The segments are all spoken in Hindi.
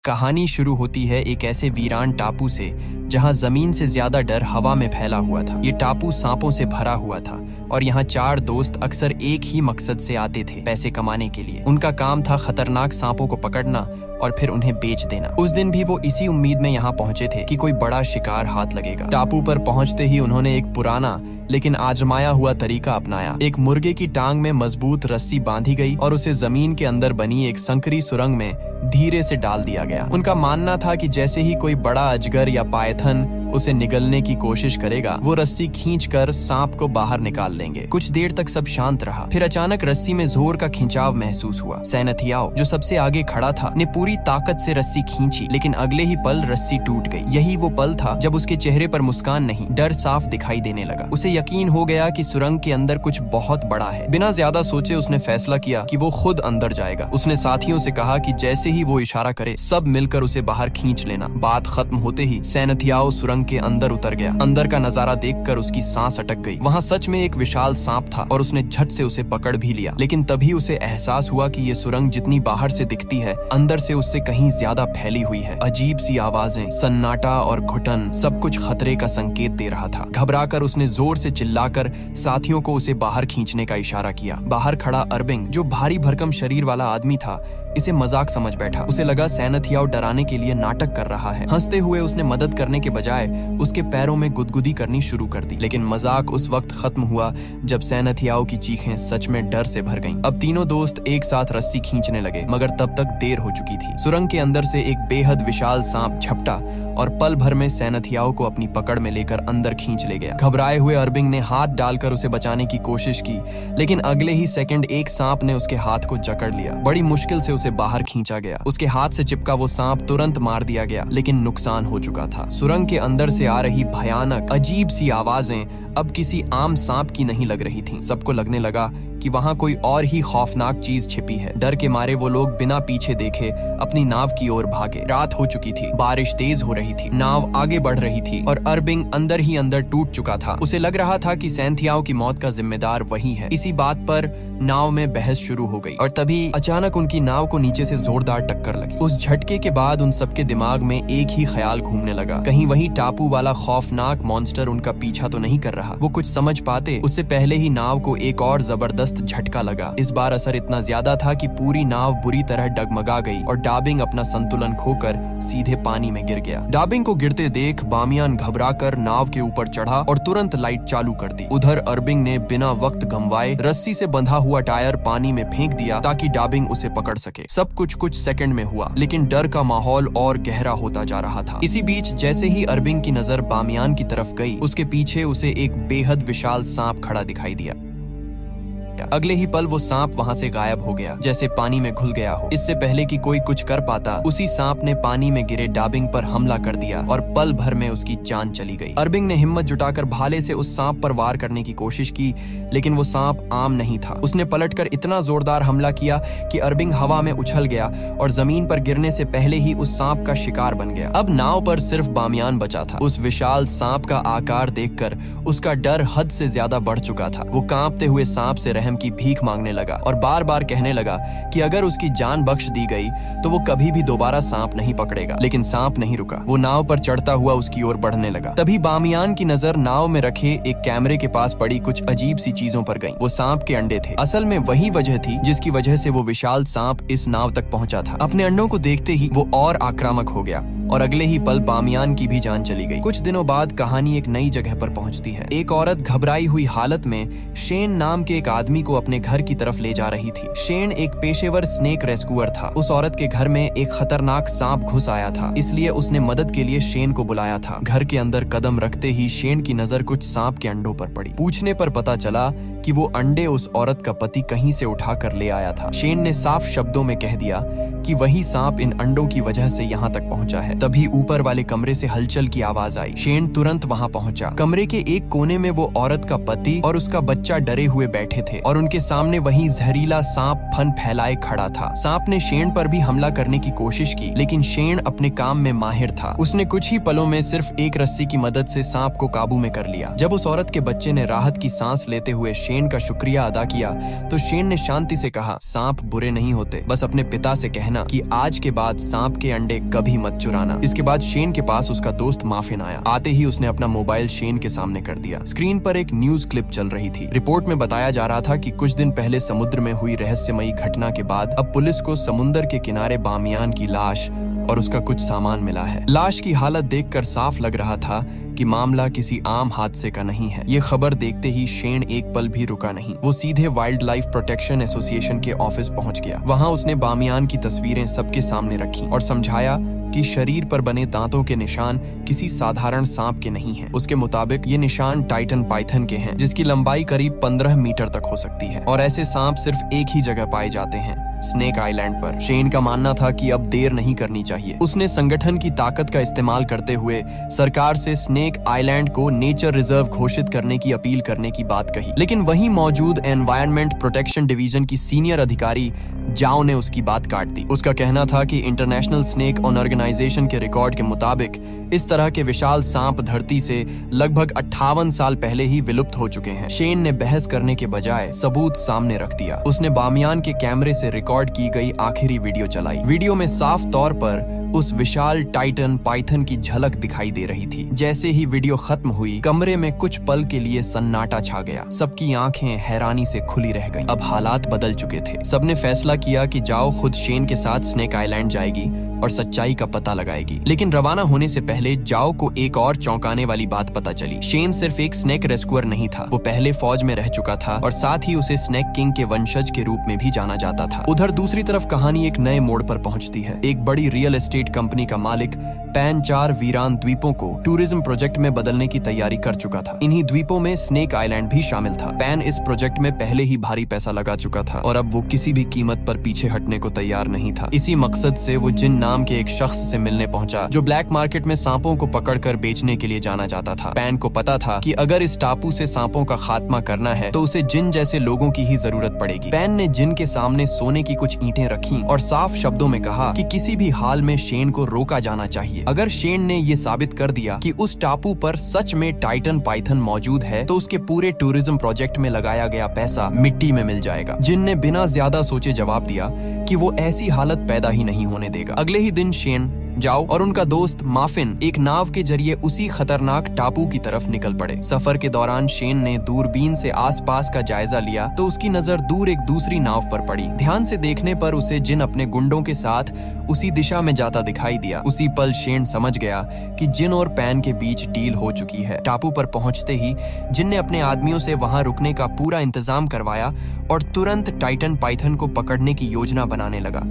कहानी शुरू होती है एक ऐसे वीरान टापू से जहां जमीन से ज्यादा डर हवा में फैला हुआ था। ये टापू सांपों से भरा हुआ था और यहाँ 4 दोस्त अक्सर एक ही मकसद से आते थे, पैसे कमाने के लिए। उनका काम था खतरनाक सांपों को पकड़ना और फिर उन्हें बेच देना। उस दिन भी वो इसी उम्मीद में यहाँ पहुंचे थे कि कोई बड़ा शिकार हाथ लगेगा। टापू पर पहुंचते ही उन्होंने एक पुराना लेकिन आजमाया हुआ तरीका अपनाया। एक मुर्गे की टांग में मजबूत रस्सी बांधी गई और उसे जमीन के अंदर बनी एक संकरी सुरंग में धीरे से डाल दिया गया। उनका मानना था कि जैसे ही कोई बड़ा अजगर या पायथन उसे निगलने की कोशिश करेगा, वो रस्सी खींचकर सांप को बाहर निकाल लेंगे। कुछ देर तक सब शांत रहा, फिर अचानक रस्सी में जोर का खिंचाव महसूस हुआ। सैनथियाओ, जो सबसे आगे खड़ा था, ने पूरी ताकत से रस्सी खींची, लेकिन अगले ही पल रस्सी टूट गई। यही वो पल था जब उसके चेहरे पर मुस्कान नहीं, डर साफ दिखाई देने लगा। उसे यकीन हो गया कि सुरंग के अंदर कुछ बहुत बड़ा है। बिना ज्यादा सोचे उसने फैसला किया कि वो खुद अंदर जाएगा। उसने साथियों से कहा कि जैसे ही वो इशारा करे, सब मिलकर उसे बाहर खींच लेना। बात खत्म होते ही सैनथियाओ सुरंग के अंदर उतर गया। अंदर का नजारा देखकर उसकी सांस अटक गई। वहाँ सच में एक विशाल सांप था और उसने झट से उसे पकड़ भी लिया। लेकिन तभी उसे एहसास हुआ कि ये सुरंग जितनी बाहर से दिखती है, अंदर से उससे कहीं ज्यादा फैली हुई है। अजीब सी आवाजें, सन्नाटा और घुटन, सब कुछ खतरे का संकेत दे रहा था। घबराकर उसने जोर से चिल्लाकर साथियों को उसे बाहर खींचने का इशारा किया। बाहर खड़ा अरबिंग, जो भारी भरकम शरीर वाला आदमी था, इसे मजाक समझ बैठा। उसे लगा सैनथियाओ डराने के लिए नाटक कर रहा है। हंसते हुए उसने मदद करने के बजाय उसके पैरों में गुदगुदी करनी शुरू कर दी। लेकिन मजाक उस वक्त खत्म हुआ जब सैनथियाओ की चीखें सच में डर से भर गईं। अब तीनों दोस्त एक साथ रस्सी खींचने लगे, मगर तब तक देर हो चुकी थी। सुरंग के अंदर से एक बेहद विशाल सांप झपटा और पल भर में सैनथियाओ को अपनी पकड़ में लेकर अंदर खींच ले गया। घबराए हुए अरबिंग ने हाथ डालकर उसे बचाने की कोशिश की, लेकिन अगले ही सेकंड एक सांप ने उसके हाथ को जकड़ लिया। बड़ी मुश्किल से उसे बाहर खींचा गया। उसके हाथ से चिपका वो सांप तुरंत मार दिया गया, लेकिन नुकसान हो चुका था। सुरंग के अंदर से आ रही भयानक अजीब सी आवाजें अब किसी आम सांप की नहीं लग रही थीं। सबको लगने लगा कि वहां कोई और ही खौफनाक चीज छिपी है। डर के मारे वो लोग बिना पीछे देखे अपनी नाव की ओर भागे। रात हो चुकी थी, बारिश तेज हो रही थी, नाव आगे बढ़ रही थी और अरबिंग अंदर ही अंदर टूट चुका था। उसे लग रहा था कि सैनथियाओ की मौत का जिम्मेदार वही है। इसी बात पर नाव में बहस शुरू हो गई और तभी अचानक उनकी नाव को नीचे से जोरदार टक्कर लगी। उस झटके के बाद उन सबके दिमाग में एक ही ख्याल घूमने लगा, कहीं वही टापू वाला खौफनाक मॉन्स्टर उनका पीछा तो नहीं कर रहा। वो कुछ समझ पाते उससे पहले ही नाव को एक और जबरदस्त झटका लगा। इस बार असर इतना ज्यादा था कि पूरी नाव बुरी तरह डगमगा गई और डाबिंग अपना संतुलन खोकर सीधे पानी में गिर गया। डाबिंग को गिरते देख बामियान घबराकर नाव के ऊपर चढ़ा और तुरंत लाइट चालू कर दी। उधर अरबिंग ने बिना वक्त गंवाए रस्सी से बंधा हुआ टायर पानी में फेंक दिया ताकि डाबिंग उसे पकड़ सके। सब कुछ सेकंड में हुआ, लेकिन डर का माहौल और गहरा होता जा रहा था। इसी बीच जैसे ही अरबिंग की नजर बामियान की तरफ गई, उसके पीछे उसे एक बेहद विशाल सांप खड़ा दिखाई दिया। अगले ही पल वो सांप वहां से गायब हो गया, जैसे पानी में घुल गया हो। इससे पहले कि कोई कुछ कर पाता, उसी सांप ने पानी में गिरे डाबिंग पर हमला कर दिया और पल भर में उसकी जान चली गई। अरबिंग ने हिम्मत जुटाकर भाले से उस सांप पर वार करने की कोशिश की, लेकिन वो सांप आम नहीं था। उसने पलटकर इतना जोरदार हमला किया कि अरबिंग हवा में उछल गया और जमीन पर गिरने से पहले ही उस सांप का शिकार बन गया। अब नाव पर सिर्फ बामियान बचा था। उस विशाल सांप का आकार देखकर उसका डर हद से ज्यादा बढ़ चुका था। वो कांपते हुए सांप से रहम की भीख मांगने लगा और बार बार कहने लगा कि अगर उसकी जान बख्श दी गई तो वो कभी भी दोबारा सांप नहीं पकड़ेगा। लेकिन सांप नहीं रुका। वो नाव पर चढ़ता हुआ उसकी ओर बढ़ने लगा। तभी बामियान की नजर नाव में रखे एक कैमरे के पास पड़ी कुछ अजीब सी चीजों पर गई। वो सांप के अंडे थे। असल में वही वजह थी जिसकी वजह से वो विशाल सांप इस नाव तक पहुंचा था। अपने अंडों को देखते ही वो और आक्रामक हो गया और अगले ही पल बामियान की भी जान चली गई। कुछ दिनों बाद कहानी एक नई जगह पर पहुंचती है। एक औरत घबराई हुई हालत में शेन नाम के एक आदमी को अपने घर की तरफ ले जा रही थी। शेन एक पेशेवर स्नेक रेस्क्यूअर था। उस औरत के घर में एक खतरनाक सांप घुस आया था, इसलिए उसने मदद के लिए शेन को बुलाया था। घर के अंदर कदम रखते ही शेन की नजर कुछ सांप के अंडों पर पड़ी। पूछने पर पता चला कि वो अंडे उस औरत का पति कहीं से उठा कर ले आया था। शेन ने साफ शब्दों में कह दिया कि वही सांप इन अंडों की वजह से यहाँ तक पहुंचा है। तभी ऊपर वाले कमरे से हलचल की आवाज आई। शेन तुरंत वहां पहुंचा। कमरे के एक कोने में वो औरत का पति और उसका बच्चा डरे हुए बैठे थे और उनके सामने वही जहरीला सांप फन फैलाए खड़ा था। सांप ने शेन पर भी हमला करने की कोशिश की, लेकिन शेन अपने काम में माहिर था। उसने कुछ ही पलों में सिर्फ एक रस्सी की मदद से सांप को काबू में कर लिया। जब उस औरत के बच्चे ने राहत की सांस लेते हुए शेन का शुक्रिया अदा किया तो शेन ने शांति से कहा, सांप बुरे नहीं होते, बस अपने पिता से कहना कि आज के बाद सांप के अंडे कभी मत चुराना। इसके बाद शेन के पास उसका दोस्त माफिन आया। आते ही उसने अपना मोबाइल शेन के सामने कर दिया। स्क्रीन पर एक न्यूज क्लिप चल रही थी। रिपोर्ट में बताया जा रहा था कि कुछ दिन पहले समुद्र में हुई रहस्यमयी घटना के बाद अब पुलिस को समुद्र के किनारे बामियान की लाश और उसका कुछ सामान मिला है। लाश की हालत देखकर साफ लग रहा था कि मामला किसी आम हादसे का नहीं है। ये खबर देखते ही शेन एक पल भी रुका नहीं। वो सीधे वाइल्ड लाइफ प्रोटेक्शन एसोसिएशन के ऑफिस पहुंच गया। वहां उसने बामियान की तस्वीरें सबके सामने रखी और समझाया कि शरीर पर बने दांतों के निशान किसी साधारण सांप के नहीं हैं। उसके मुताबिक ये निशान टाइटन पाइथन के हैं, जिसकी लंबाई करीब 15 मीटर तक हो सकती है और ऐसे सांप सिर्फ एक ही जगह पाए जाते हैं, स्नेक आइलैंड पर। शेन का मानना था कि अब देर नहीं करनी चाहिए। उसने संगठन की ताकत का इस्तेमाल करते हुए सरकार से स्नेक आइलैंड को नेचर रिजर्व घोषित करने की अपील करने की बात कही, लेकिन वहीं मौजूद एनवायरनमेंट प्रोटेक्शन डिवीजन की सीनियर अधिकारी जाओ ने उसकी बात काट दी। उसका कहना था कि इंटरनेशनल स्नेक ऑर्गेनाइजेशन के रिकॉर्ड के मुताबिक इस तरह के विशाल सांप धरती से लगभग 58 साल पहले ही विलुप्त हो चुके हैं। शेन ने बहस करने के बजाय सबूत सामने रख दिया। उसने बामियान के कैमरे से रिकॉर्ड की गई आखिरी वीडियो चलाई। वीडियो में साफ तौर पर उस विशाल टाइटन पाइथन की झलक दिखाई दे रही थी। जैसे ही वीडियो खत्म हुई, कमरे में कुछ पल के लिए सन्नाटा छा गया। सबकी आंखें हैरानी से खुली रह गईं। अब हालात बदल चुके थे। सबने फैसला किया कि जाओ खुद शेन के साथ स्नेक आइलैंड जाएगी और सच्चाई का पता लगाएगी। लेकिन रवाना होने से पहले जाओ को एक और चौंकाने वाली बात पता चली। शेन सिर्फ एक स्नेक रेस्क्यूअर नहीं था, वो पहले फौज में रह चुका था और साथ ही उसे स्नेक किंग के वंशज के रूप में भी जाना जाता था। उधर दूसरी तरफ कहानी एक नए मोड़ पर पहुंचती है। एक बड़ी रियल एस्टेट कंपनी का मालिक पैन 4 वीरान द्वीपों को टूरिज्म प्रोजेक्ट में बदलने की तैयारी कर चुका था। इन्हीं द्वीपों में स्नेक आइलैंड भी शामिल था। पैन इस प्रोजेक्ट में पहले ही भारी पैसा लगा चुका था और अब वो किसी भी कीमत पर पीछे हटने को तैयार नहीं था। इसी मकसद से वो जिन नाम के एक शख्स से मिलने पहुंचा जो ब्लैक मार्केट में सांपों को पकड़कर बेचने के लिए जाना जाता था। पैन को पता था कि अगर इस टापू से सांपों का खात्मा करना है तो उसे जिन जैसे लोगों की ही जरूरत पड़ेगी। पैन ने जिन के सामने सोने की कुछ ईंटें रखी और साफ शब्दों में कहा कि किसी भी हाल में शेन को रोका जाना चाहिए। अगर शेन ने ये साबित कर दिया कि उस टापू पर सच में टाइटन पाइथन मौजूद है तो उसके पूरे टूरिज्म प्रोजेक्ट में लगाया गया पैसा मिट्टी में मिल जाएगा। जिन ने बिना ज्यादा सोचे जवाब दिया कि वो ऐसी हालत पैदा ही नहीं होने देगा। अगले ही दिन शेन, जाओ और उनका दोस्त माफिन एक नाव के जरिए उसी खतरनाक टापू की तरफ निकल पड़े। सफर के दौरान शेन ने दूरबीन से आसपास का जायजा लिया तो उसकी नजर दूर एक दूसरी नाव पर पड़ी। ध्यान से देखने पर उसे जिन अपने गुंडों के साथ उसी दिशा में जाता दिखाई दिया। उसी पल शेन समझ गया कि जिन और पैन के बीच डील हो चुकी है। टापू पर पहुंचते ही जिन ने अपने आदमियों से वहां रुकने का पूरा इंतजाम करवाया और तुरंत टाइटन पाइथन को पकड़ने की योजना बनाने लगा।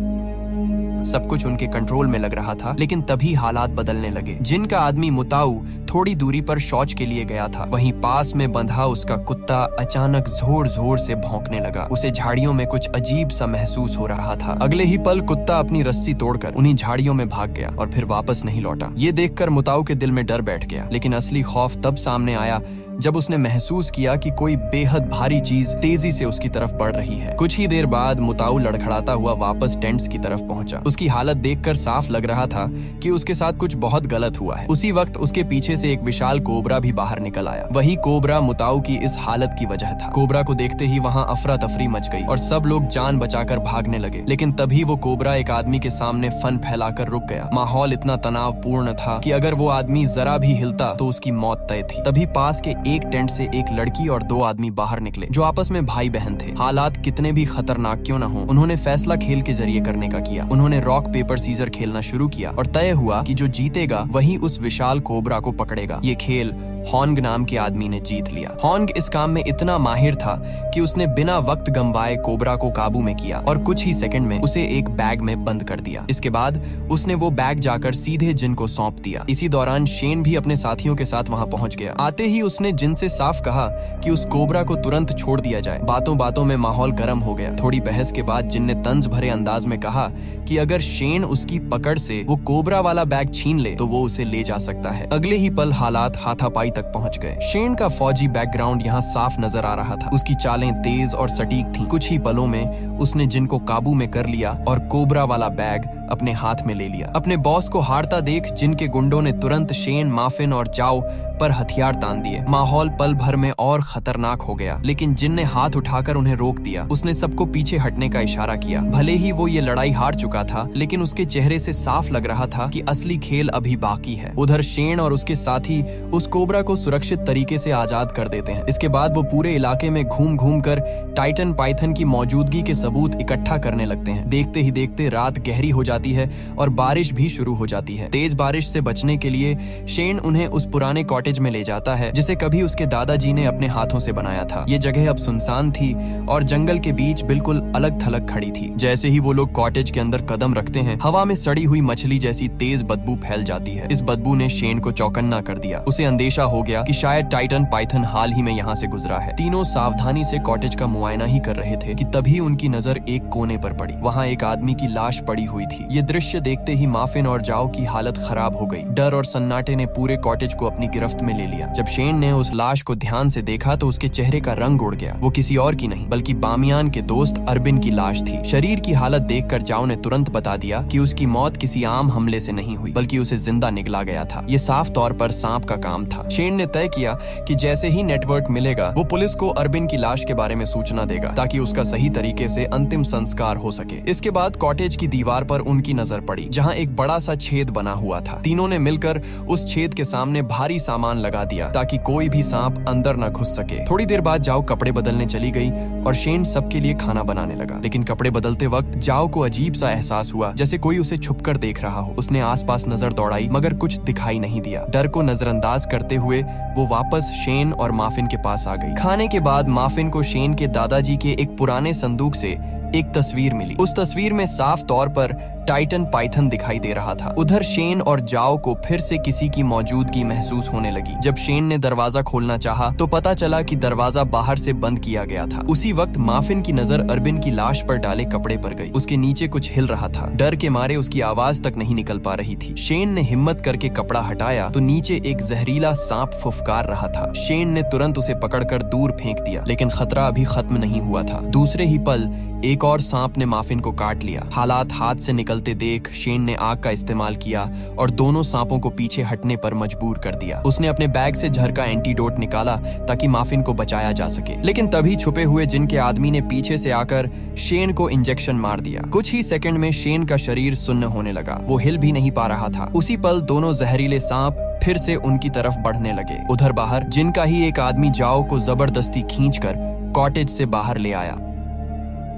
सब कुछ उनके कंट्रोल में लग रहा था, लेकिन तभी हालात बदलने लगे। जिन का आदमी मुताऊ थोड़ी दूरी पर शौच के लिए गया था, वहीं पास में बंधा उसका कुत्ता अचानक जोर जोर से भौंकने लगा। उसे झाड़ियों में कुछ अजीब सा महसूस हो रहा था। अगले ही पल कुत्ता अपनी रस्सी तोड़कर उन्हीं झाड़ियों में भाग गया और फिर वापस नहीं लौटा। ये देखकर मुताऊ के दिल में डर बैठ गया, लेकिन असली खौफ तब सामने आया जब उसने महसूस किया कि कोई बेहद भारी चीज तेजी से उसकी तरफ बढ़ रही है। कुछ ही देर बाद मुताऊ लड़खड़ाता हुआ वापस टेंट्स की तरफ पहुंचा। उसकी हालत देखकर साफ लग रहा था कि उसके साथ कुछ बहुत गलत हुआ है। उसी वक्त उसके पीछे से एक विशाल कोबरा भी बाहर निकल आया। वही कोबरा मुताऊ की इस हालत की वजह था। कोबरा को देखते ही वहां अफरा तफरी मच गई और सब लोग जान बचाकर भागने लगे, लेकिन तभी वो कोबरा एक आदमी के सामने फन फैलाकर रुक गया। माहौल इतना तनावपूर्ण था कि अगर वो आदमी जरा भी हिलता तो उसकी मौत तय थी। तभी पास के एक टेंट से एक लड़की और 2 आदमी बाहर निकले जो आपस में भाई बहन थे। हालात कितने भी खतरनाक क्यों न हो, उन्होंने फैसला खेल के जरिए करने का किया। उन्होंने रॉक पेपर सीजर खेलना शुरू किया और तय हुआ कि जो जीतेगा वही उस विशाल कोबरा को पकड़ेगा। ये खेल हॉन्ग नाम के आदमी ने जीत लिया। हॉन्ग इस काम में इतना माहिर था कि उसने बिना वक्त गंवाए कोबरा को काबू में किया और कुछ ही सेकंड में उसे एक बैग में बंद कर दिया। इसके बाद उसने वो बैग जाकर सीधे जिन को सौंप दिया। इसी दौरान शेन भी अपने साथियों के साथ वहां पहुंच गया। आते ही उसने जिन से साफ कहा कि उस कोबरा को तुरंत छोड़ दिया जाए। बातों बातों में माहौल गर्म हो गया। थोड़ी बहस के बाद जिन ने तंज भरे अंदाज में कहा कि अगर शेन उसकी पकड़ से वो कोबरा वाला बैग छीन ले तो वो उसे ले जा सकता है। अगले ही पल हालात हाथापाई तक पहुंच गए। शेन का फौजी बैकग्राउंड यहाँ साफ नजर आ रहा था। उसकी चालें तेज और सटीक थीं। कुछ ही पलों में उसने जिन को काबू में कर लिया और कोबरा वाला बैग अपने हाथ में ले लिया। अपने बॉस को हारता देख जिन के गुंडों ने तुरंत शेन, माफिन और जाओ पर हथियार तान दिए। माहौल पल भर में और खतरनाक हो गया, लेकिन जिन ने हाथ उठाकर उन्हें रोक दिया। उसने सबको पीछे हटने का इशारा किया। भले ही वो ये लड़ाई हार चुका था, लेकिन उसके चेहरे से साफ लग रहा था कि असली खेल अभी बाकी है। उधर शेन और उसके साथी उस कोबरा को सुरक्षित तरीके से आजाद कर देते हैं। इसके बाद वो पूरे इलाके में घूम घूम कर टाइटन पाइथन की मौजूदगी के सबूत इकट्ठा करने लगते हैं। देखते ही देखते रात गहरी हो जाती है और बारिश भी शुरू हो जाती है। तेज बारिश से बचने के लिए शेन उन्हें उस पुराने कॉटेज में ले जाता है जिसे कभी उसके दादाजी ने अपने हाथों से बनाया था। ये जगह अब सुनसान थी और जंगल के बीच बिल्कुल अलग थलग खड़ी थी। जैसे ही वो लोग कॉटेज के अंदर कदम रखते हैं, हवा में सड़ी हुई मछली जैसी तेज बदबू फैल जाती है। इस बदबू ने शेन को चौकन्ना कर दिया। उसे अंदेशा हो गया कि शायद टाइटन पाइथन हाल ही में यहाँ से गुजरा है। तीनों सावधानी से कॉटेज का मुआयना ही कर रहे थे कि तभी उनकी नजर एक कोने पर पड़ी। वहाँ एक आदमी की लाश पड़ी हुई थी। ये दृश्य देखते ही माफिन और जाओ की हालत खराब हो गई। डर और सन्नाटे ने पूरे कॉटेज को अपनी गिरफ्त में ले लिया। जब शेन ने उस लाश को ध्यान से देखा तो उसके चेहरे का रंग उड़ गया। वो किसी और की नहीं बल्कि बामियान के दोस्त अरबिन की लाश थी। शरीर की हालत देखकर जाओ ने तुरंत बता दिया कि उसकी मौत किसी आम हमले से नहीं हुई बल्कि उसे जिंदा निगला गया था। ये साफ तौर पर सांप का काम था। शेन ने तय किया कि जैसे ही नेटवर्क मिलेगा वो पुलिस को अरबिन की लाश के बारे में सूचना देगा ताकि उसका सही तरीके से अंतिम संस्कार हो सके। इसके बाद कॉटेज की दीवार पर उनकी नजर पड़ी जहाँ एक बड़ा सा छेद बना हुआ था। तीनों ने मिलकर उस छेद के सामने भारी सामान लगा दिया ताकि कोई भी सांप अंदर न घुस सके। थोड़ी देर बाद जाओ कपड़े बदलने चली गई और शेन सबके लिए खाना बनाने लगा। लेकिन कपड़े बदलते वक्त जाओ को अजीब सा एहसास हुआ जैसे कोई उसे छुपकर देख रहा हो। उसने आसपास नजर दौड़ाई मगर कुछ दिखाई नहीं दिया। डर को नजरअंदाज करते हुए वो वापस शेन और माफिन के पास आ गई। खाने के बाद माफिन को शेन के दादाजी के एक पुराने संदूक से एक तस्वीर मिली। उस तस्वीर में साफ तौर पर टाइटन पाइथन दिखाई दे रहा था। उधर शेन और जाओ को फिर से किसी की मौजूदगी महसूस होने लगी। जब शेन ने दरवाजा खोलना चाहा तो पता चला कि दरवाजा बाहर से बंद किया गया था। उसी वक्त माफिन की नजर अरबिन की लाश पर डाले कपड़े पर गई। उसके नीचे कुछ हिल रहा था। डर के मारे उसकी आवाज तक नहीं निकल पा रही थी। शेन ने हिम्मत करके कपड़ा हटाया तो नीचे एक जहरीला सांप फुफकार रहा था। शेन ने तुरंत उसे पकड़कर दूर फेंक दिया, लेकिन खतरा अभी खत्म नहीं हुआ था। दूसरे ही पल एक और सांप ने माफिन को काट लिया। हालात हाथ से निकलते देख शेन ने आग का इस्तेमाल किया और दोनों सांपों को पीछे हटने पर मजबूर कर दिया। उसने अपने बैग से जहर का एंटीडोट निकाला ताकि माफिन को बचाया जा सके। लेकिन तभी छुपे हुए जिन के आदमी ने पीछे से आकर शेन को इंजेक्शन मार दिया। कुछ ही सेकंड में शेन का शरीर सुन्न होने लगा। वो हिल भी नहीं पा रहा था। उसी पल दोनों जहरीले सांप फिर से उनकी तरफ बढ़ने लगे। उधर बाहर जिन का ही एक आदमी जाओ को जबरदस्ती खींचकर कॉटेज से बाहर ले आया।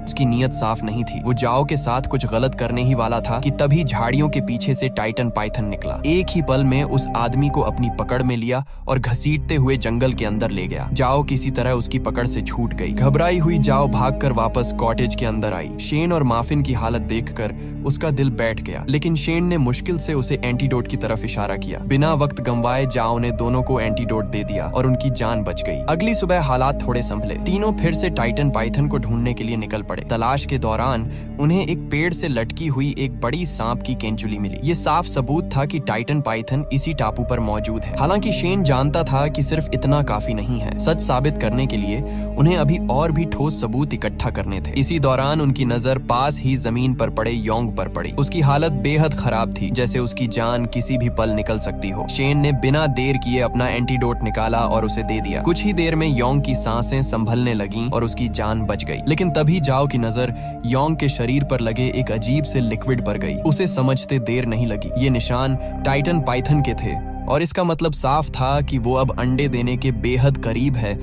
उसकी नीयत साफ नहीं थी। वो जाओ के साथ कुछ गलत करने ही वाला था कि तभी झाड़ियों के पीछे से टाइटन पाइथन निकला। एक ही पल में उस आदमी को अपनी पकड़ में लिया और घसीटते हुए जंगल के अंदर ले गया। जाओ किसी तरह उसकी पकड़ से छूट गई। घबराई हुई जाओ भागकर वापस कॉटेज के अंदर आई। शेन और माफिन की हालत देखकर उसका दिल बैठ गया, लेकिन शेन ने मुश्किल से उसे एंटीडोट की तरफ इशारा किया। बिना वक्त गंवाए जाओ ने दोनों को एंटीडोट दे दिया और उनकी जान बच गई। अगली सुबह हालात थोड़े संभले। तीनों फिर से टाइटन पाइथन को ढूंढने के लिए निकल पड़े। तलाश के दौरान उन्हें एक पेड़ से लटकी हुई एक बड़ी सांप की केंचुली मिली। ये साफ सबूत था कि टाइटन पाइथन इसी टापू पर मौजूद है। हालांकि शेन जानता था कि सिर्फ इतना काफी नहीं है। सच साबित करने के लिए उन्हें अभी और भी ठोस सबूत इकट्ठा करने थे। इसी दौरान उनकी नजर पास ही जमीन पर पड़े योंग पर पड़ी। उसकी हालत बेहद खराब थी, जैसे उसकी जान किसी भी पल निकल सकती हो। शेन ने बिना देर किए अपना एंटीडोट निकाला और उसे दे दिया। कुछ ही देर में योंग की सांसें संभलने लगीं और उसकी जान बच गई। लेकिन तभी जाओ की नजर योंग के शरीर पर लगे एक अजीब से लिक्विड पर गई। उसे समझते देर नहीं लगी। ये निशान टाइटन पाइथन के थे और इसका मतलब साफ था कि वो अब अंडे देने के बेहद करीब है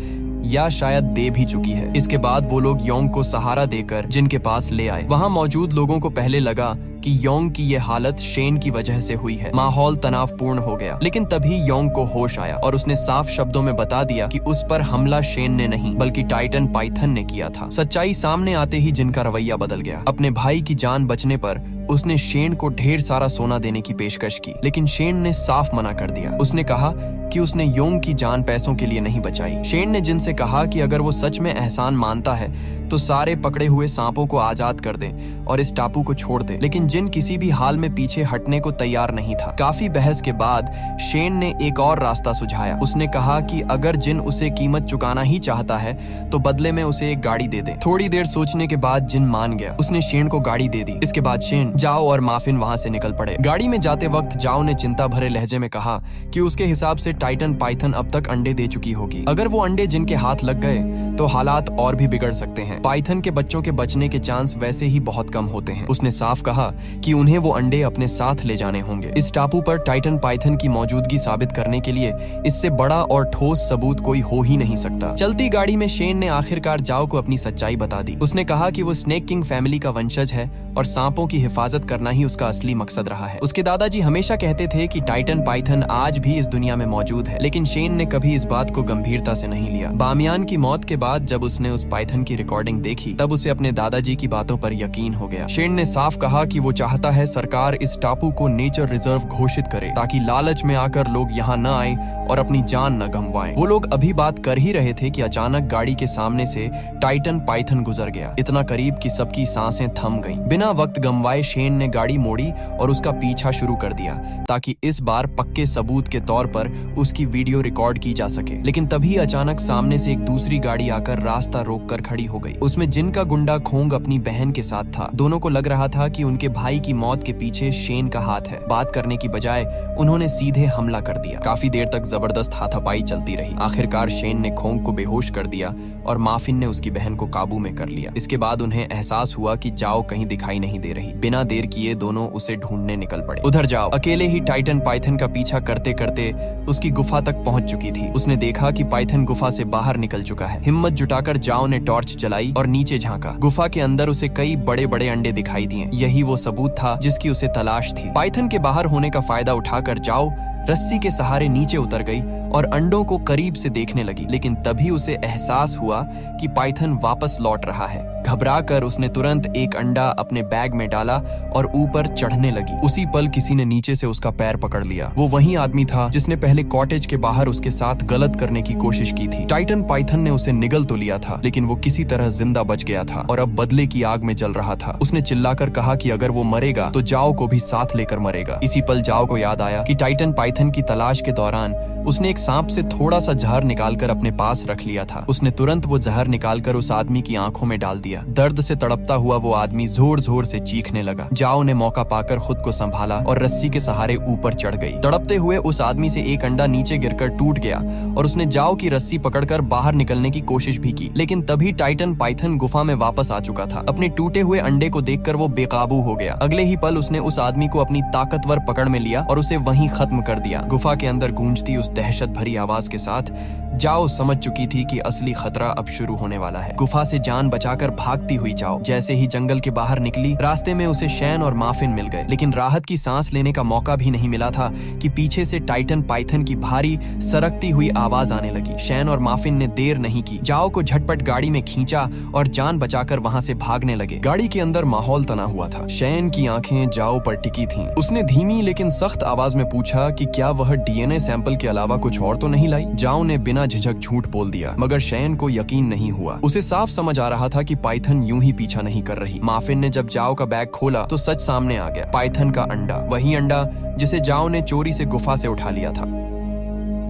या शायद दे भी चुकी है। इसके बाद वो लोग योंग को सहारा देकर जिन के पास ले आए। वहाँ मौजूद लोगों को पहले लगा कि योंग की ये हालत शेन की वजह से हुई है। माहौल तनावपूर्ण हो गया, लेकिन तभी योंग को होश आया और उसने साफ शब्दों में बता दिया कि उस पर हमला शेन ने नहीं बल्कि टाइटन पाइथन ने किया था। सच्चाई सामने आते ही जिन का रवैया बदल गया। अपने भाई की जान बचने पर उसने शेन को ढेर सारा सोना देने की पेशकश की, लेकिन शेन ने साफ मना कर दिया। उसने कहा कि उसने योंग की जान पैसों के लिए नहीं बचाई। शेन ने जिन से कहा कि अगर वो सच में एहसान मानता है तो सारे पकड़े हुए सांपों को आजाद कर दे और इस टापू को छोड़ दे, लेकिन जिन किसी भी हाल में पीछे हटने को तैयार नहीं था। काफी बहस के बाद शेन ने एक और रास्ता सुझाया। उसने कहा कि अगर जिन उसे कीमत चुकाना ही चाहता है तो बदले में उसे एक गाड़ी दे दे। थोड़ी देर सोचने के बाद जिन मान गया। उसने शेन को गाड़ी दे दी। इसके बाद शेन, जाओ और माफिन वहां से निकल पड़े। गाड़ी में जाते वक्त जाओ ने चिंता भरे लहजे में कहा कि उसके हिसाब से टाइटन पाइथन अब तक अंडे दे चुकी होगी। अगर वो अंडे जिनके हाथ लग गए तो हालात और भी बिगड़ सकते हैं। पाइथन के बच्चों के बचने के चांस वैसे ही बहुत कम होते हैं। उसने साफ कहा कि उन्हें वो अंडे अपने साथ ले जाने होंगे। इस टापू पर टाइटन पाइथन की मौजूदगी साबित करने के लिए इससे बड़ा और ठोस सबूत कोई हो ही नहीं सकता। चलती गाड़ी में शेन ने आखिरकार जाओ को अपनी सच्चाई बता दी। उसने कहा कि वो स्नेक किंग फैमिली का वंशज है और सांपों की हिफाजत करना ही उसका असली मकसद रहा है। उसके दादाजी हमेशा कहते थे कि टाइटन पाइथन आज भी इस दुनिया में मौजूद है, लेकिन शेन ने कभी इस बात को गंभीरता से नहीं लिया। बामियान की मौत के बाद जब उसने उस पाइथन की रिकॉर्डिंग देखी तब उसे अपने दादाजी की बातों पर यकीन हो गया। शेन ने साफ कहा कि वो चाहता है सरकार इस टापू को नेचर रिजर्व घोषित करे ताकि लालच में आकर लोग यहाँ न आए और अपनी जान न गंवाएं। वो लोग अभी बात कर ही रहे थे कि अचानक गाड़ी के सामने से टाइटन पाइथन गुजर गया, इतना करीब कि सबकी सांसें थम गईं। बिना वक्त गंवाए शेन ने गाड़ी मोड़ी और उसका पीछा शुरू कर दिया ताकि इस बार पक्के सबूत के तौर पर उसकी वीडियो रिकॉर्ड की जा सके। लेकिन तभी अचानक सामने से एक दूसरी गाड़ी आकर रास्ता रोककर खड़ी हो गई। उसमें जिन का गुंडा खोंग अपनी बहन के साथ था। दोनों को लग रहा था कि उनके भाई की मौत के पीछे शेन का हाथ है। बात करने की बजाय उन्होंने सीधे हमला कर दिया। काफी देर तक जबरदस्त हाथापाई चलती रही। आखिरकार शेन ने खोंग को बेहोश कर दिया और माफिन ने उसकी बहन को काबू में कर लिया। इसके बाद उन्हें एहसास हुआ कि जाओ कहीं दिखाई नहीं दे रही। बिना देर किए दोनों उसे ढूंढने निकल पड़े। उधर जाओ अकेले ही टाइटन पाइथन का पीछा करते करते उसकी गुफा तक पहुंच चुकी थी। उसने देखा कि पाइथन गुफा से बाहर निकल चुका है। हिम्मत जुटाकर जाओ ने टॉर्च जलाई और नीचे झांका। गुफा के अंदर उसे कई बड़े बड़े अंडे दिखाई दिए। यही वो सबूत था जिसकी उसे तलाश थी। पाइथन के बाहर होने का फायदा उठाकर जाओ रस्सी के सहारे नीचे उतर गई और अंडों को करीब से देखने लगी, लेकिन तभी उसे एहसास हुआ कि पाइथन वापस लौट रहा है। घबराकर उसने तुरंत एक अंडा अपने बैग में डाला और ऊपर चढ़ने लगी। उसी पल किसी ने नीचे से उसका पैर पकड़ लिया। वो वही आदमी था जिसने पहले कॉटेज के बाहर उसके साथ गलत करने की कोशिश की थी। टाइटन पाइथन ने उसे निगल तो लिया था, लेकिन वो किसी तरह जिंदा बच गया था और अब बदले की आग में जल रहा था। उसने चिल्लाकर कहा कि अगर वो मरेगा तो जाओ को भी साथ लेकर मरेगा। इसी पल जाओ को याद आया कि टाइटन पाइथन की तलाश के दौरान उसने एक सांप से थोड़ा सा जहर निकालकर अपने पास रख लिया था। उसने तुरंत वो जहर निकालकर उस आदमी की आंखों में डाल दिया। दर्द से तड़पता हुआ वो आदमी जोर जोर से चीखने लगा। जाओ ने मौका पाकर खुद को संभाला और रस्सी के सहारे ऊपर चढ़ गई। तड़पते हुए उस आदमी से एक अंडा नीचे गिरकर टूट गया और उसने जाओ की रस्सी पकड़कर बाहर निकलने की कोशिश भी की, लेकिन तभी टाइटन पाइथन गुफा में वापस आ चुका था। अपने टूटे हुए अंडे को देखकर वो बेकाबू हो गया। अगले ही पल उसने उस आदमी को अपनी ताकतवर पकड़ में लिया और उसे वहीं खत्म कर दिया। गुफा के अंदर गूंजती उस दहशत भरी आवाज के साथ जाओ समझ चुकी थी कि असली खतरा अब शुरू होने वाला है। गुफा से जान बचाकर भागती हुई जाओ जैसे ही जंगल के बाहर निकली, रास्ते में उसे शैन और माफिन मिल गए, लेकिन राहत की सांस लेने का मौका भी नहीं मिला था कि पीछे से टाइटन पाइथन की भारी सरकती हुई आवाज आने लगी। शैन और माफिन ने देर नहीं की, जाओ को झटपट गाड़ी में खींचा और जान बचाकर वहां से भागने लगे। गाड़ी के अंदर माहौल तना हुआ था। शैन की आंखें जाओ पर टिकी थीं। उसने धीमी लेकिन सख्त आवाज में पूछा कि क्या वह डीएनए सैंपल के अलावा कुछ और तो नहीं लाई। जाओ ने बिना झिझक झूठ बोल दिया, मगर शैन को यकीन नहीं हुआ। उसे साफ समझ आ रहा था कि पाइथन यूं ही पीछा नहीं कर रही। माफिन ने जब जाओ का बैग खोला तो सच सामने आ गया। पाइथन का अंडा, वही अंडा जिसे जाओ ने चोरी से गुफा से उठा लिया था।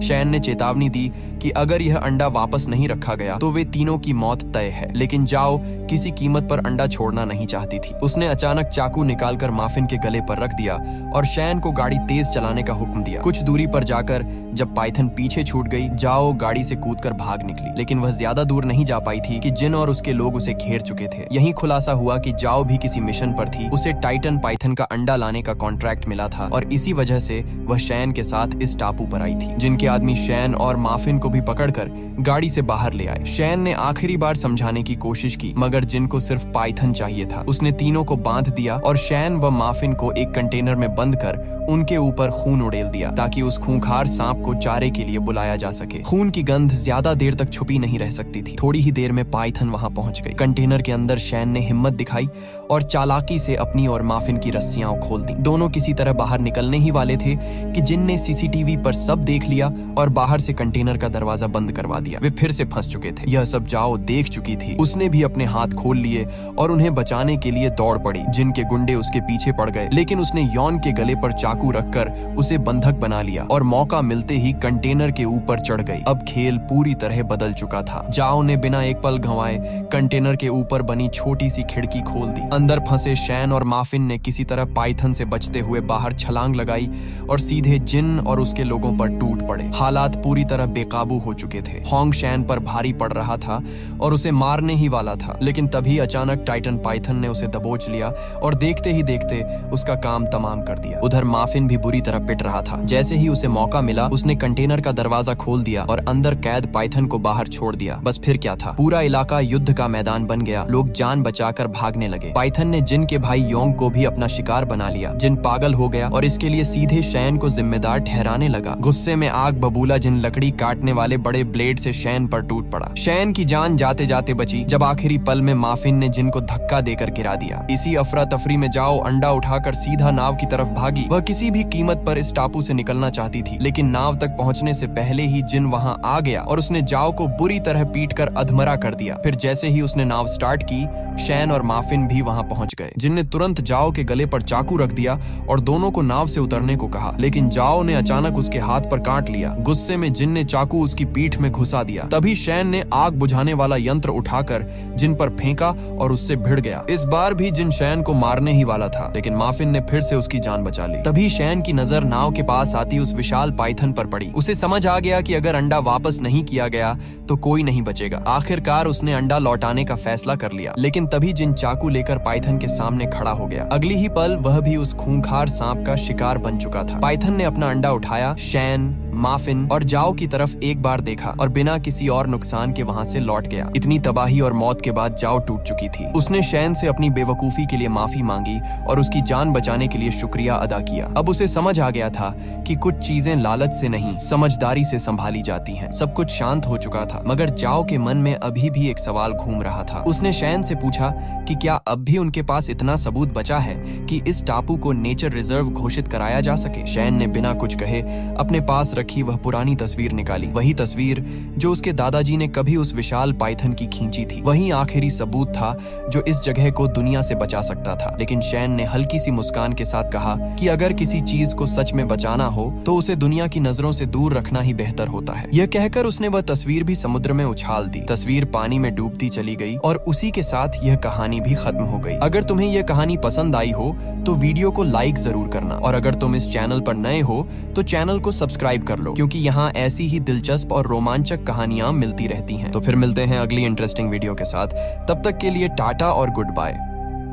शैन ने चेतावनी दी कि अगर यह अंडा वापस नहीं रखा गया तो वे तीनों की मौत तय है, लेकिन जाओ किसी कीमत पर अंडा छोड़ना नहीं चाहती थी। उसने अचानक चाकू निकालकर माफिन के गले पर रख दिया और शैन को गाड़ी तेज चलाने का हुक्म दिया। कुछ दूरी पर जाकर जब पाइथन पीछे छूट गई, जाओ गाड़ी से कूदकर भाग निकली, लेकिन वह ज्यादा दूर नहीं जा पाई थी कि जिन और उसके लोग उसे घेर चुके थे। यही खुलासा हुआ कि जाओ भी किसी मिशन पर थी। उसे टाइटन पाइथन का अंडा लाने का कॉन्ट्रैक्ट मिला था और इसी वजह से वह शैन के साथ इस टापू पर आई थी। जिनके आदमी शैन और माफिन को भी पकड़कर गाड़ी से बाहर ले आए। शैन ने आखिरी बार समझाने की कोशिश की, मगर जिन को सिर्फ पाइथन चाहिए था। उसने तीनों को बांध दिया और शैन व माफिन को एक कंटेनर में बंद कर उनके ऊपर खून उड़ेल दिया ताकि उस खूंखार सांप को चारे के लिए बुलाया जा सके। खून की गंध ज्यादा देर तक छुपी नहीं रह सकती थी। थोड़ी ही देर में पाइथन वहां पहुंच गई। कंटेनर के अंदर शैन ने हिम्मत दिखाई और चालाकी से अपनी और माफिन की रस्सियां खोल दी। दोनों किसी तरह बाहर निकलने ही वाले थे कि जिन ने सीसीटीवी पर सब देख लिया और बाहर से कंटेनर का दरवाजा बंद करवा दिया। वे फिर से फंस चुके थे। यह सब जाओ देख चुकी थी। उसने भी अपने हाथ खोल लिए और उन्हें बचाने के लिए दौड़ पड़ी। जिन के गुंडे उसके पीछे पड़ गए, लेकिन उसने यॉन के गले पर चाकू रखकर उसे बंधक बना लिया और मौका मिलते ही कंटेनर के ऊपर चढ़ गई। अब खेल पूरी तरह बदल चुका था। जाओ ने बिना एक पल गंवाए कंटेनर के ऊपर बनी छोटी सी खिड़की खोल दी। अंदर फंसे शैन और माफिन ने किसी तरह पाइथन से बचते हुए बाहर छलांग लगाई और सीधे जिन और उसके लोगों पर टूट पड़े। हालात पूरी तरह बेकाबू हो चुके थे। होंग शैन पर भारी पड़ रहा था और उसे मारने ही वाला था, लेकिन तभी अचानक टाइटन पाइथन ने उसे दबोच लिया और देखते ही देखते उसका काम तमाम कर दिया। उधर माफिन भी बुरी तरह पिट रहा था। जैसे ही उसे मौका मिला, उसने कंटेनर का दरवाजा खोल दिया और अंदर कैद पाइथन को बाहर छोड़ दिया। बस फिर क्या था, पूरा इलाका युद्ध का मैदान बन गया। लोग जान बचाकर भागने लगे। पाइथन ने जिन के भाई योंग को भी अपना शिकार बना लिया। जिन पागल हो गया और इसके लिए सीधे शैन को जिम्मेदार ठहराने लगा। गुस्से में आग बबूला जिन लकड़ी काटने वाले बड़े ब्लेड से शैन पर टूट पड़ा। शैन की जान जाते जाते बची जब आखिरी पल में माफिन ने जिन को धक्का देकर गिरा दिया। इसी अफरा तफरी में जाओ अंडा उठाकर सीधा नाव की तरफ भागी। वह किसी भी कीमत पर इस टापू से निकलना चाहती थी, लेकिन नाव तक पहुंचने से पहले ही जिन वहां आ गया और उसने जाओ को बुरी तरह पीटकर अधमरा कर दिया। फिर जैसे ही उसने नाव स्टार्ट की, शैन और माफिन भी वहां पहुंच गए। जिन ने तुरंत जाओ के गले पर चाकू रख दिया और दोनों को नाव से उतरने को कहा, लेकिन जाओ ने अचानक उसके हाथ पर काट लिया। गुस्से में जिन ने चाकू उसकी पीठ में घुसा दिया। तभी शैन ने आग बुझाने वाला यंत्र उठाकर जिन पर फेंका और उससे भिड़ गया। इस बार भी जिन शैन को मारने ही वाला था, लेकिन माफिन ने फिर से उसकी जान बचा ली। तभी शैन की नजर नाव के पास आती उस विशाल पाइथन पर पड़ी। उसे समझ आ गया कि अगर अंडा वापस नहीं किया गया तो कोई नहीं बचेगा। आखिरकार उसने अंडा लौटाने का फैसला कर लिया, लेकिन तभी जिन चाकू लेकर पाइथन के सामने खड़ा हो गया। अगली ही पल वह भी उस खूंखार सांप का शिकार बन चुका था। पाइथन ने अपना अंडा उठाया, शैन, माफिन और जाओ की तरफ एक बार देखा और बिना किसी और नुकसान के वहां से लौट गया। इतनी तबाही और मौत के बाद जाओ टूट चुकी थी। उसने शैन से अपनी बेवकूफी के लिए माफी मांगी और उसकी जान बचाने के लिए शुक्रिया अदा किया। अब उसे समझ आ गया था कि कुछ चीजें लालच से नहीं, समझदारी से संभाली जाती हैं। सब कुछ शांत हो चुका था, मगर जाओ के मन में अभी भी एक सवाल घूम रहा था। उसने शैन से पूछा कि क्या अब भी उनके पास इतना सबूत बचा है कि इस टापू को नेचर रिजर्व घोषित कराया जा सके। शैन ने बिना कुछ कहे अपने पास रखी वह पुरानी तस्वीर निकाली। वही तस्वीर जो उसके दादाजी ने कभी उस विशाल पाइथन की खींची थी। वही आखिरी सबूत था जो इस जगह को दुनिया से बचा सकता था। लेकिन शैन ने हल्की सी मुस्कान के साथ कहा कि अगर किसी चीज को सच में बचाना हो तो उसे दुनिया की नजरों से दूर रखना ही बेहतर होता है। यह कहकर उसने वह तस्वीर भी समुद्र में उछाल दी। तस्वीर पानी में डूबती चली गई और उसी के साथ यह कहानी भी खत्म हो गई। अगर तुम्हें यह कहानी पसंद आई हो तो वीडियो को लाइक जरूर करना, और अगर तुम इस चैनल पर नए हो तो चैनल को सब्सक्राइब कर लो, क्योंकि यहाँ ऐसी ही दिलचस्प और रोमांचक कहानियां मिलती रहती हैं। तो फिर मिलते हैं अगली इंटरेस्टिंग वीडियो के साथ। तब तक के लिए टाटा और गुड बाय।